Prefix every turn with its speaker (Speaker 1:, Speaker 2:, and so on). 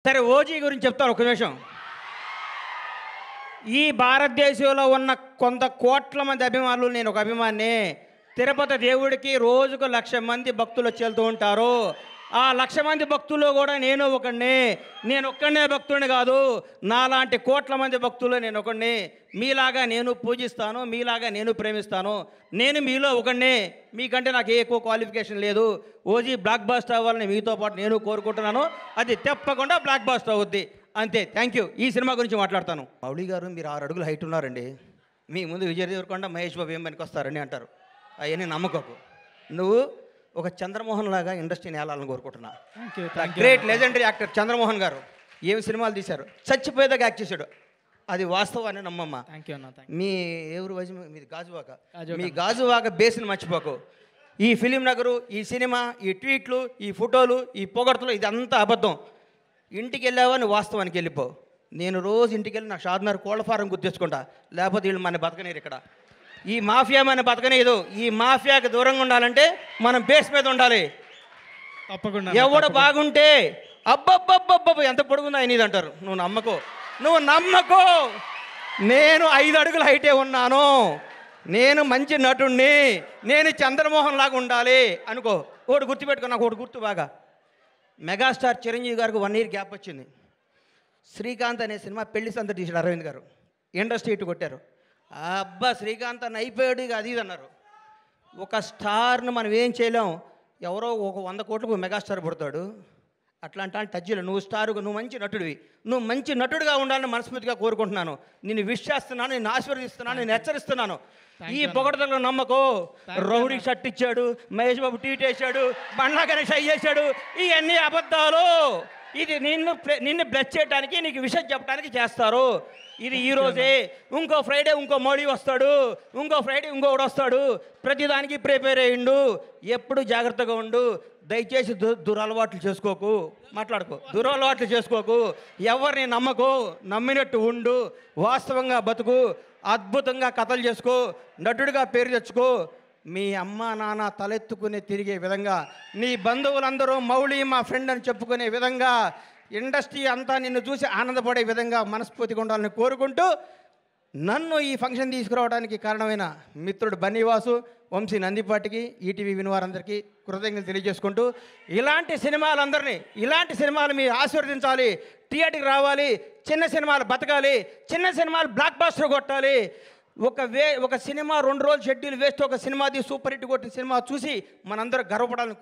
Speaker 1: సరే ఓజీ గురించి చెప్తాను ఒక నిమిషం. ఈ భారతదేశంలో ఉన్న కొంత కోట్ల మంది అభిమానులు, నేను ఒక అభిమాని. తిరుపతి దేవుడికి రోజుకు 1,00,000 మంది భక్తులు వచ్చి వెళ్తూ ఉంటారు. ఆ 1,00,000 మంది భక్తుల్లో కూడా నేను ఒకడిని. నేను ఒక్కడనే భక్తుడిని కాదు, నాలాంటి కోట్ల మంది భక్తులు నేను ఒకడిని. మీలాగా నేను పూజిస్తాను, మీలాగా నేను ప్రేమిస్తాను. నేను మీలో ఒకడిని. మీకంటే నాకు ఎక్కువ క్వాలిఫికేషన్ లేదు. ఓజీ బ్లాక్ బాస్టర్ అవ్వాలని మీతో పాటు నేను కోరుకుంటున్నాను. అది తప్పకుండా బ్లాక్ బాస్టర్ అవుద్ది. అంతే. Thank you. ఈ సినిమా గురించి మాట్లాడతాను. మౌళి గారు, మీరు 6 అడుగులు హైట్ ఉన్నారండి. మీ ముందు విజయ్ దేవరకొండ, మహేష్ బాబు ఏం పనికి వస్తారని అంటారు. అవన్నీ నమ్మకకు. నువ్వు ఒక చంద్రమోహన్ లాగా ఇండస్ట్రీని ఏలాలని కోరుకుంటున్నా. గ్రేట్ లెజెండరీ యాక్టర్ చంద్రమోహన్ గారు ఏం సినిమాలు తీశారు. చచ్చిపోయేదాకా యాక్ట్ చేశాడు. అది వాస్తవాన్ని నమ్మమ్మ. మీ ఎవరు వయసు మీది గాజువాక. మీ గాజువాక బేస్ని మర్చిపోకు. ఈ ఫిలిం నగరు, ఈ సినిమా, ఈ ట్వీట్లు, ఈ ఫోటోలు, ఈ పొగడ్తలు, ఇదంతా అబద్ధం. ఇంటికి వెళ్ళావా నువ్వు వాస్తవానికి వెళ్ళిపో. నేను రోజు ఇంటికి వెళ్ళి నా షాద్నగర్ కోళ్ళ ఫారం గుర్తించుకుంటా. లేకపోతే వీళ్ళు మన బతకనేరు. ఇక్కడ ఈ మాఫియా మన బతకనేదు. ఈ మాఫియాకి దూరంగా ఉండాలంటే మనం బేస్ మీద ఉండాలి.
Speaker 2: తప్పకుండా.
Speaker 1: ఎవడు బాగుంటే అబ్బబ్బబ్బబ్బ ఎంత పొడుగుందా ఆయన ఇది అంటారు. నువ్వు నమ్మకో. నేను 5 అడుగుల హైటే ఉన్నాను. నేను మంచి నటుణ్ణి. నేను చంద్రమోహన్ లాగా ఉండాలి అనుకో. ఒకటి గుర్తుపెట్టుకో. నాకు ఒకటి గుర్తు బాగా. మెగాస్టార్ చిరంజీవి గారికి 1 ఇయర్ గ్యాప్ వచ్చింది. శ్రీకాంత్ అనే సినిమా పెళ్లి సంత తీసాడు అరవింద్ గారు. ఇండస్ట్రీ ఇటు కొట్టారు. అబ్బా శ్రీకాంత్ అని అయిపోయాడు ఇక అది ఇది అన్నారు. ఒక స్టార్ను మనం ఏం చేయలేం. ఎవరో ఒక 100 కోట్లకు మెగాస్టార్ పుడతాడు. అట్లాంటి టచ్లో నువ్వు స్టారుగా, నువ్వు మంచి నటుడివి. నువ్వు మంచి నటుడిగా ఉండాలని మనస్ఫూర్తిగా కోరుకుంటున్నాను. నిన్ను విష్ చేస్తున్నాను, నేను ఆశీర్వదిస్తున్నాను, నేను హెచ్చరిస్తున్నాను. ఈ పొగడతలో నమ్మకో. రౌడీ షర్ట్ ఇచ్చాడు, మహేష్ బాబు ట్వీట్ వేసాడు, బండ్లా గణేష్ చేశాడు. ఇవన్నీ అబద్ధాలు. ఇది నిన్ను బ్లెస్ చేయడానికి, నీకు విషయం చెప్పడానికి చేస్తారు. ఇది ఈరోజే. ఇంకో ఫ్రైడే ఇంకో మోడీ వస్తాడు, ఇంకో ఫ్రైడే ఇంకొకడు వస్తాడు. ప్రతిదానికి ప్రిపేర్ అయ్యిండు. ఎప్పుడు జాగ్రత్తగా ఉండు. దయచేసి దురలవాట్లు చేసుకోకు. దురలవాట్లు చేసుకోకు. ఎవరిని నమ్మకు. నమ్మినట్టు ఉండు. వాస్తవంగా బతుకు. అద్భుతంగా కథలు చేసుకో. నటుడిగా పేరు తెచ్చుకో. మీ అమ్మ నాన్న తలెత్తుకుని తిరిగే విధంగా, నీ బంధువులందరూ మౌళి మా ఫ్రెండ్ అని చెప్పుకునే విధంగా, ఇండస్ట్రీ అంతా నిన్ను చూసి ఆనందపడే విధంగా మనస్ఫూర్తిగా ఉండాలని కోరుకుంటూ, నన్ను ఈ ఫంక్షన్ తీసుకురావడానికి కారణమైన మిత్రుడు బన్నీవాసు, వంశీ నందిపాటికి, ఈటీవీ వినివారందరికీ కృతజ్ఞతలు తెలియజేసుకుంటూ, ఇలాంటి సినిమాలు మీరు ఆశీర్వదించాలి. థియేటర్కి రావాలి. చిన్న సినిమాలు బతకాలి. చిన్న సినిమాలు బ్లాక్ బాస్టర్ కొట్టాలి. ఒక సినిమా 2 రోజులు షెడ్యూల్ వేస్ట్ ఒక సినిమాది సూపర్ హిట్ కొట్టిన సినిమా చూసి మనందరూ గర్వపడాలని